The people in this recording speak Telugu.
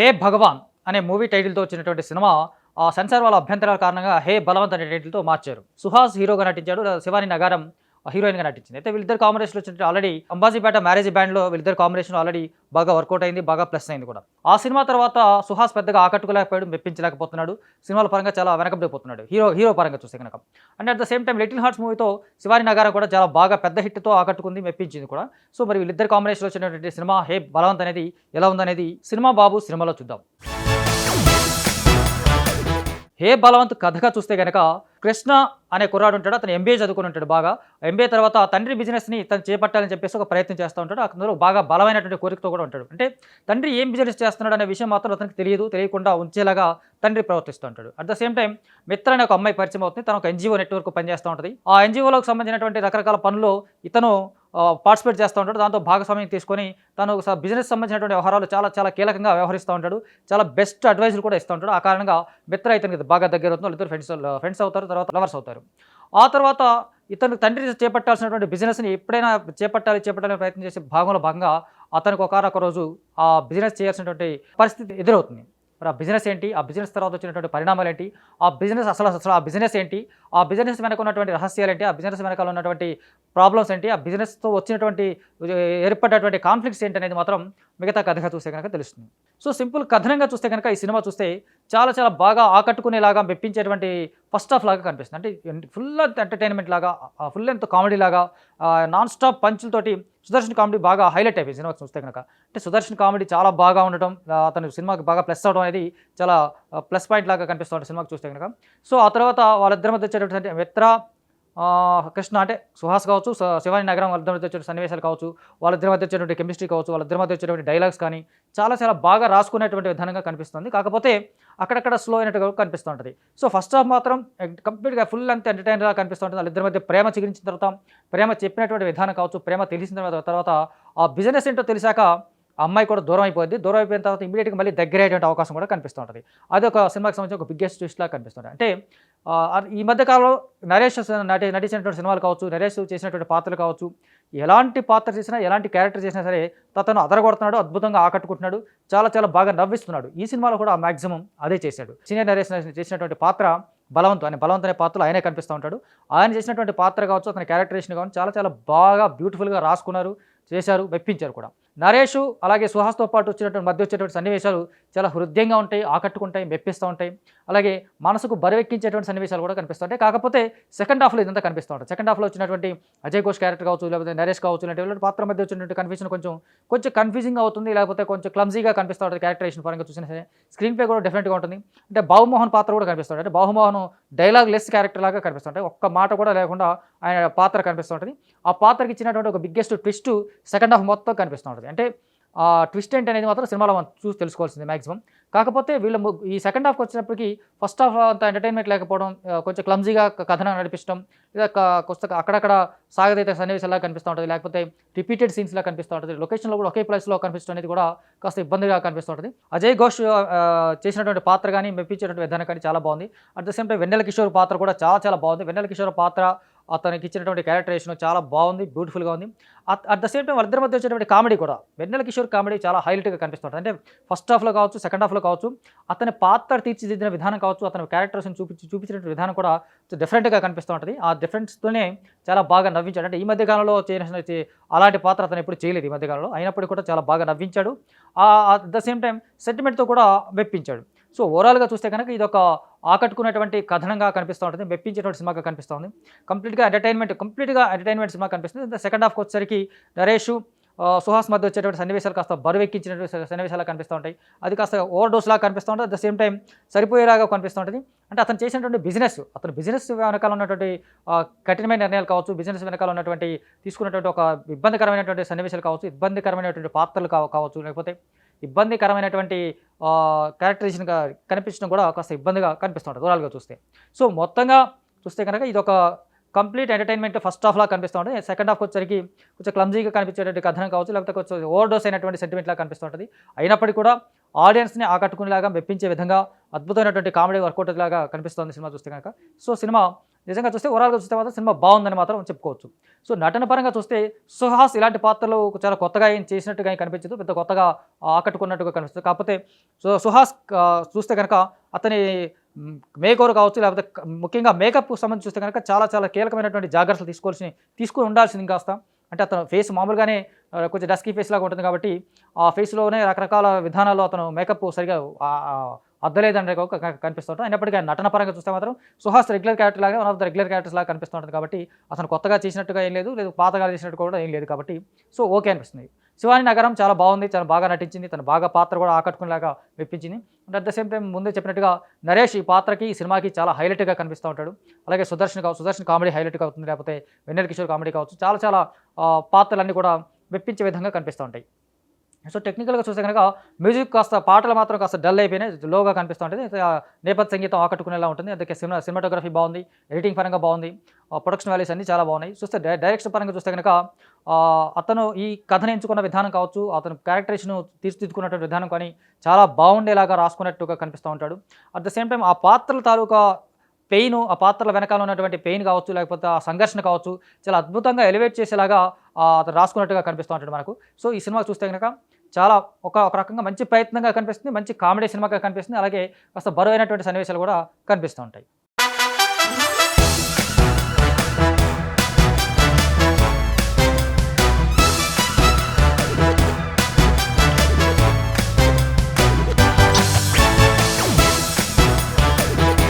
హే భగవాన్ అనే మూవీ టైటిల్తో వచ్చినటువంటి సినిమా సెన్సార్ వాళ్ళ అభ్యంతరాల కారణంగా హే బలవంత్ అనే టైటిల్తో మార్చారు. సుహాస్ హీరోగా నటించాడు, శివాని నగారం హీరోయిన్గా నటించింది. అయితే వీళ్ళిద్దరు కాంబినేషన్ వచ్చినట్టు ఆల్రెడీ అంబాజీపేట మ్యారేజ్ బ్యాండ్లో వీళ్ళిద్దరు కాంబినేషన్ ఆల్రెడీ బాగా వర్కౌట్ అయింది, బాగా ప్లస్ అయింది కూడా. ఆ సినిమా తర్వాత సుహాస్ పెద్దగా ఆకట్టుకోలేకపోయాడు, మెప్పించలేకపోతున్నాడు, సినిమాల పరంగా చాలా వెనకబడిపోతున్నాడు హీరో పరంగా చూస్తే కనుక. And at the same time little hearts మూవీతో శివాని నగారం కూడా చాలా బాగా పెద్ద హిట్తో ఆకట్టుకుంది, మెప్పించింది కూడా. సో మరి వీళ్ళిద్దరు కాంబినేషన్లో వచ్చినటువంటి సినిమా హే బలవంత్ అనేది ఎలా ఉందనేది సినిమా బాబు సినిమాలో చూద్దాం. హే బలవంత్ కథగా చూస్తే కనుక కృష్ణ అనే కుర్రాడు ఉంటాడు, అతను ఎంబీఏ చదువుకుని ఉంటాడు. బాగా ఎంబీఏ తర్వాత తండ్రి బిజినెస్ని తను చేపట్టాలని చెప్పేసి ఒక ప్రయత్నం చేస్తూ ఉంటాడు. అందులో బాగా బలమైనటువంటి కోరికతో కూడా ఉంటాడు. అంటే తండ్రి ఏం బిజినెస్ చేస్తున్నాడు అనే విషయం మాత్రం అతనికి తెలియకుండా ఉంచేలాగా తండ్రి ప్రవర్తిస్తూ ఉంటాడు. అట్ ద సేమ్ టైం మిత్ర అనే ఒక అమ్మాయి పరిచయం అవుతుంది, తను ఒక ఎన్జిఓ నెట్వర్క్ పనిచేస్తూ ఉంటుంది. ఆ ఎన్జిఓలకు సంబంధించినటువంటి రకరకాల పనులు ఇతను పార్టిసిపేట్ చేస్తూ ఉంటాడు. దాంతో భాగస్వామ్యం తీసుకొని తను బిజినెస్ సంబంధించినటువంటి వ్యవహారాలు చాలా కీలకంగా వ్యవహరిస్తూ ఉంటాడు. చాలా బెస్ట్ అడ్వైజులు కూడా ఇస్తూ ఉంటాడు. ఆ కారణంగా మిత్ర ఇతనికి బాగా దగ్గర అవుతుంది, ఇద్దరు ఫ్రెండ్స్ అవుతారు, తర్వాత లవర్స్ అవుతారు. ఆ తర్వాత ఇతను తండ్రి చేపట్టాల్సినటువంటి బిజినెస్ని ఎప్పుడైనా చేపట్టాలని ప్రయత్నం చేసే భాగంగా అతనికి ఒక రోజు ఆ బిజినెస్ చేయాల్సినటువంటి పరిస్థితి ఎదురవుతుంది. మరి ఆ బిజినెస్ ఏంటి, ఆ బిజినెస్ తర్వాత వచ్చినటువంటి పరిణామాలు ఏంటి, ఆ బిజినెస్ అసలు ఆ బిజినెస్ ఏంటి, ఆ బిజినెస్ వెనక ఉన్నటువంటి రహస్యాలు ఏంటి, ఆ బిజినెస్ వెనకాల ఉన్నటువంటి ప్రాబ్లమ్స్ ఏంటి, ఆ బిజినెస్తో వచ్చినటువంటి ఏర్పడ్డటువంటి కాన్ఫ్లిక్ట్స్ ఏంటి అనేది మాత్రం మిగతా కథగా చూస్తే కనుక తెలుస్తుంది. సో సింపుల్ కథనంగా చూస్తే కనుక ఈ సినిమా చూస్తే చాలా బాగా ఆకట్టుకునేలాగా మెప్పించేటువంటి ఫస్ట్ హాఫ్ లాగా కనిపిస్తుంది. అంటే ఫుల్ లెంత్ ఎంటర్టైన్మెంట్ లాగా, ఫుల్ లెంత్ కామెడీ లాగా, నాన్ స్టాప్ పంచులతోటి సుదర్శన్ కామెడీ బాగా హైలైట్ అయిపోయింది సినిమా చూస్తే కనుక. అంటే సుదర్శన్ కామెడీ చాలా బాగా ఉండటం, అతను సినిమాకి బాగా ప్లస్ అవడం అనేది చాలా ప్లస్ పాయింట్ లాగా కనిపిస్తూ ఉంటుంది సినిమాకి చూస్తే కనుక. సో ఆ తర్వాత వాళ్ళిద్దరి మధ్య వచ్చేటటువంటి మిత్ర కృష్ణ అంటే సుహాస్ కావచ్చు, శివాని నగరం వాళ్ళిద్దరి మధ్య వచ్చే సన్నివేశాలు కావచ్చు, వాళ్ళిద్దరి మధ్య వచ్చేటువంటి కెమిస్ట్రీ కావచ్చు, వాళ్ళిద్దరి మధ్య వచ్చేటువంటి డైలాగ్స్ కానీ చాలా బాగా రాసుకునేటువంటి విధానంగా కనిపిస్తుంది. కాకపోతే అక్కడక్కడ స్లో అయినట్టుగా కనిపిస్తూ ఉంటుంది. సో ఫస్ట్ హాఫ్ మాత్రం కంప్లీట్గా ఫుల్ అంత ఎంటర్టైనర్గా కనిపిస్తూ ఉంటుంది. వాళ్ళిద్దరి మధ్య ప్రేమ చిగురించిన తర్వాత, ప్రేమ చెప్పినటువంటి విధానం కావచ్చు, ప్రేమ తెలిసిన తర్వాత ఆ బిజినెస్ ఏంటో తెలిసాక ఆ అమ్మాయి కూడా దూరం అయిపోయింది. దూరం అయిపోయిన తర్వాత ఇమీడియట్గా మళ్ళీ దగ్గర అయ్యేటువంటి అవకాశం కూడా కనిపిస్తూ ఉంటుంది. అది ఒక సినిమాకి సంబంధించి ఒక బిగ్గెస్ట్ ట్విస్ట్లా కనిపిస్తుంది. అంటే ఈ మధ్యకాలంలో నరేష్ నటించినటువంటి సినిమాలు కావచ్చు, నరేష్ చేసినటువంటి పాత్రలు కావచ్చు, ఎలాంటి పాత్ర చేసినా, ఎలాంటి క్యారెక్టర్ చేసినా సరే తను అదరగొడుతున్నాడు, అద్భుతంగా ఆకట్టుకుంటున్నాడు, చాలా బాగా నవ్విస్తున్నాడు. ఈ సినిమాలో కూడా మ్యాక్సిమం అదే చేశాడు. సీనియర్ నరేష్ చేసినటువంటి పాత్ర బలవంత్ అనే పాత్రలో ఆయనే కనిపిస్తూ ఉంటాడు. ఆయన చేసినటువంటి పాత్ర కావచ్చు, అతని క్యారెక్టరేషన్ కావచ్చు, చాలా బాగా బ్యూటిఫుల్గా రాసుకున్నారు, చేశారు, మెప్పించారు కూడా. నరేష్ అలాగే సుహాస్తో పాటు మధ్య వచ్చేటువంటి సన్నివేశాలు చాలా హృదయంగా ఉంటాయి, ఆకట్టుకుంటాయి, మెప్పిస్తూ ఉంటాయి. అలాగే మనసుకు బరువెక్కించేటువంటి సన్నివేశాలు కూడా కనిపిస్తుంటాయి. కాకపోతే సెకండ్ హాఫ్లో ఇదంతా కనిపిస్తూ ఉంటుంది. సెకండ్ హాఫ్లో వచ్చినటువంటి అజయ్ ఘోష్ క్యారెక్టర్ కావచ్చు, లేకపోతే నరేష్ కావచ్చు, ఇలాంటి పాత్ర మధ్య వచ్చినటువంటి కన్ఫ్యూజన్ కొంచెం కన్ఫ్యూజింగ్ అవుతుంది, లేకపోతే కొంచెం క్లమ్జీగా కనిపిస్తూ ఉంటుంది. క్యారెక్టరేషన్ పరంగా చూసినా సరే స్క్రీన్ ప్లే కూడా డిఫరెంట్గా ఉంటుంది. అంటే బాహుమోహన్ పాత్ర కూడా కనిపిస్తుంది. అంటే బాహుమోహన్ డైలాగ్ లెస్ క్యారెక్టర్ లాగా కనిపిస్తుంటాయి, ఒక్క మాట కూడా లేకుండా ఆయన పాత్ర కనిపిస్తూ ఉంటుంది. ఆ పాత్రకి ఇచ్చినటువంటి ఒక బిగ్గెస్ట్ ట్విస్ట్ సెకండ్ హాఫ్ మొత్తం కనిపిస్తూ ఉంటుంది. అంటే ఆ ట్విస్ట్ ఏంటి అనేది మాత్రం సినిమాలో మనం చూసి తెలుసుకోవాల్సింది మ్యాక్సిమం. కాకపోతే వీళ్ళు ఈ సెకండ్ హాఫ్కి వచ్చినప్పటికీ ఫస్ట్ హాఫ్ అంత ఎంటర్టైన్మెంట్ లేకపోవడం, కొంచెం క్లమ్జీగా కథనం నడిపించడం, లేదా అక్కడక్కడ సాగదైతే సన్నివేశాలా కనిపిస్తూ ఉంటుంది, లేకపోతే రిపీటెడ్ సీన్స్లా కనిపిస్తూ ఉంటుంది. లొకేషన్లో కూడా ఒకే ప్లేస్లో కనిపిస్తుంది అనేది కూడా కాస్త ఇబ్బందిగా కనిపిస్తూ ఉంటుంది. అజయ్ ఘోష్ చేసినటువంటి పాత్ర కానీ, మెప్పించేటువంటి విధానం కానీ చాలా బాగుంది. అట్ ద సేమ్ టైం వెన్నెల కిషోర్ పాత్ర కూడా చాలా బాగుంది. వెన్నెల కిషోర్ పాత్ర అతనికి ఇచ్చినటువంటి క్యారెక్టరేషన్ చాలా బాగుంది, బ్యూటిఫుల్గా ఉంది. అట్ ద సేమ్ టైం వాళ్ళిద్దరి మధ్య వచ్చేటువంటి కామెడీ కూడా, వెన్నెల కిషోర్ కామెడీ చాలా హైలైట్గా కనిపిస్తుంటుంది. అంటే ఫస్ట్ హాఫ్లో కావచ్చు, సెకండ్ హాఫ్లో కావచ్చు, అతని పాత్ర తీర్చిదిద్దిన విధానం కావచ్చు, అతని క్యారెక్టర్స్ని చూపించినటువంటి విధానం కూడా డిఫరెంట్గా కనిపిస్తూ ఉంటుంది. ఆ డిఫరెన్స్తోనే చాలా బాగా నవ్వించాడు. అంటే ఈ మధ్యకాలంలో అలాంటి పాత్ర అతను ఎప్పుడు చేయలేదు ఈ మధ్యకాలంలో, అయినప్పటికీ కూడా చాలా బాగా నవ్వించాడు. అట్ ద సేమ్ టైం సెంటిమెంట్తో కూడా మెప్పించాడు. సో ఓవరాల్గా చూస్తే కనుక ఇది ఒక ఆకట్టుకునేటువంటి కథనంగా కనిపిస్తూ ఉంటుంది, మెప్పించేటువంటి సినిమాగా కనిపిస్తుంది. కంప్లీట్గా ఎంటర్టైన్మెంట్ సినిమా కనిపిస్తుంది. సెకండ్ హాఫ్కి వచ్చేసరికి నరేష్ సుహాస్ మధ్య వచ్చేటువంటి సన్నివేశాలు కాస్త బరువెక్కించినటువంటి సన్నివేశాలు కనిపిస్తూ ఉంటాయి. అది కాస్త ఓవర్ డోస్లా కనిపిస్తూ ఉంటుంది. అట్ ద సేమ్ టైం సరిపోయేలాగా కనిపిస్తూ ఉంటుంది. అంటే అతను చేసినటువంటి బిజినెస్ వెనకాల ఉన్నటువంటి కఠినమైన నిర్ణయాలు కావచ్చు, బిజినెస్ వెనకాల ఉన్నటువంటి తీసుకున్నటువంటి ఒక ఇబ్బందికరమైనటువంటి సన్నివేశాలు కావచ్చు, ఇబ్బందికరమైనటువంటి పాత్రలు కావచ్చు, లేకపోతే ఇబ్బందికరమైనటువంటి క్యారెక్టరైజేషన్ కనిపించడం కూడా కాస్త ఇబ్బందిగా కనిపిస్తూ ఉంటుంది ఓవరాల్గా చూస్తే. సో మొత్తంగా చూస్తే కనుక ఇది ఒక కంప్లీట్ ఎంటర్టైన్మెంట్ ఫస్ట్ హాఫ్లా కనిపిస్తూ ఉంటుంది. సెకండ్ హాఫ్కి వచ్చరికి కొంచెం క్లమ్జీగా కనిపించేటువంటి కథనం కావచ్చు, లేకపోతే కొంచెం ఓవర్ డోస్ అయినటువంటి సెంటిమెంట్లా కనిపిస్తూ ఉంటుంది. అయినప్పటికీ కూడా ఆడియన్స్ని ఆకట్టుకునేలాగా, మెప్పించే విధంగా అద్భుతమైనటువంటి కామెడీ వర్కౌట్ లాగా కనిపిస్తుంది సినిమా చూస్తే కనుక. సో సినిమా నిజంగా చూస్తే ఓవరాల్గా చూస్తే మాత్రం సినిమా బాగుందని మాత్రం చెప్పుకోవచ్చు. సో నటన పరంగా చూస్తే సుహాస్ ఇలాంటి పాత్రలు చాలా కొత్తగా ఏం చేసినట్టుగా ఏం కనిపించదు, పెద్ద కొత్తగా ఆకట్టుకున్నట్టుగా కనిపిస్తుంది. కాకపోతే సుహాస్ చూస్తే కనుక అతని మేక్ ఓవర్ కావచ్చు, లేకపోతే ముఖ్యంగా మేకప్కు సంబంధించి చూస్తే కనుక చాలా చాలా కీలకమైనటువంటి జాగ్రత్తలు తీసుకొని ఉండాల్సింది కాస్త. అంటే అతను ఫేస్ మామూలుగానే కొంచెం డస్కీ ఫేస్ లాగా ఉంటుంది కాబట్టి ఆ ఫేస్లోనే రకరకాల విధానాల్లో అతను మేకప్ సరిగా అద్దలేదని కనిపిస్తుంటాం. అయినప్పటికీ ఆయన నటన పరంగా చూస్తే మాత్రం సుహాస్ రెగ్యులర్ క్యారెక్టర్ లాగా one of the regular characters లాగా కనిపిస్తూ ఉంటుంది కాబట్టి అతను కొత్తగా చేసినట్టుగా ఏం లేదు, పాతగా చేసినట్టు కూడా ఏం లేదు కాబట్టి సో ఓకే అనిపిస్తుంది. శివాని నగరం చాలా బాగుంది, చాలా బాగా నటించింది, తన బాగా పాత్ర కూడా ఆకట్టుకునేలాగా మెప్పించింది. And at the same time ముందే చెప్పినట్టుగా నరేష్ ఈ పాత్రకి ఈ సినిమాకి చాలా హైలైట్గా కనిపిస్తూ ఉంటాడు. అలాగే సుదర్శన్ కామెడీ హైలైట్గా అవుతుంది, లేకపోతే వెన్నెల కిషోర్ కామెడీ కావచ్చు, చాలా చాలా పాత్రలన్నీ కూడా మెప్పించే విధంగా కనిపిస్తూ ఉంటాయి. సో టెక్నికల్గా చూస్తే కనుక మ్యూజిక్ కాస్త పాటలు మాత్రం కాస్త డల్ అయిపోయినాయి, లోగా కనిపిస్తూ ఉంటుంది. నేపథ్య సంగీతం ఆకట్టుకునేలా ఉంటుంది. అందుకే సినిమాటోగ్రఫీ బాగుంది, ఎడిటింగ్ పరంగా బాగుంది, ప్రొడక్షన్ వాల్యూస్ అన్నీ చాలా బాగున్నాయి. చూస్తే డైరెక్షన్ పరంగా చూస్తే కనుక అతను ఈ కథను ఎంచుకున్న విధానం కావచ్చు, అతను క్యారెక్టరేషన్ తీర్చిదిద్దుకున్నటువంటి విధానం కానీ చాలా బాగుండేలాగా రాసుకున్నట్టుగా కనిపిస్తూ ఉంటాడు. అట్ ద సేమ్ టైం ఆ పాత్రల తాలూకా పెయిన్, ఆ పాత్రల వెనకాల ఉన్నటువంటి పెయిన్ కావచ్చు, లేకపోతే ఆ సంఘర్షణ కావచ్చు, చాలా అద్భుతంగా ఎలివేట్ చేసేలాగా అతను రాసుకున్నట్టుగా కనిపిస్తూ ఉంటాడు మనకు. సో ఈ సినిమా చూస్తే కనుక చాలా ఒక రకంగా మంచి ప్రయత్నంగా కనిపిస్తుంది, మంచి కామెడీ సినిమాగా కనిపిస్తుంది, అలాగే కాస్త బరువైనటువంటి సన్నివేశాలు కూడా కనిపిస్తూ ఉంటాయి.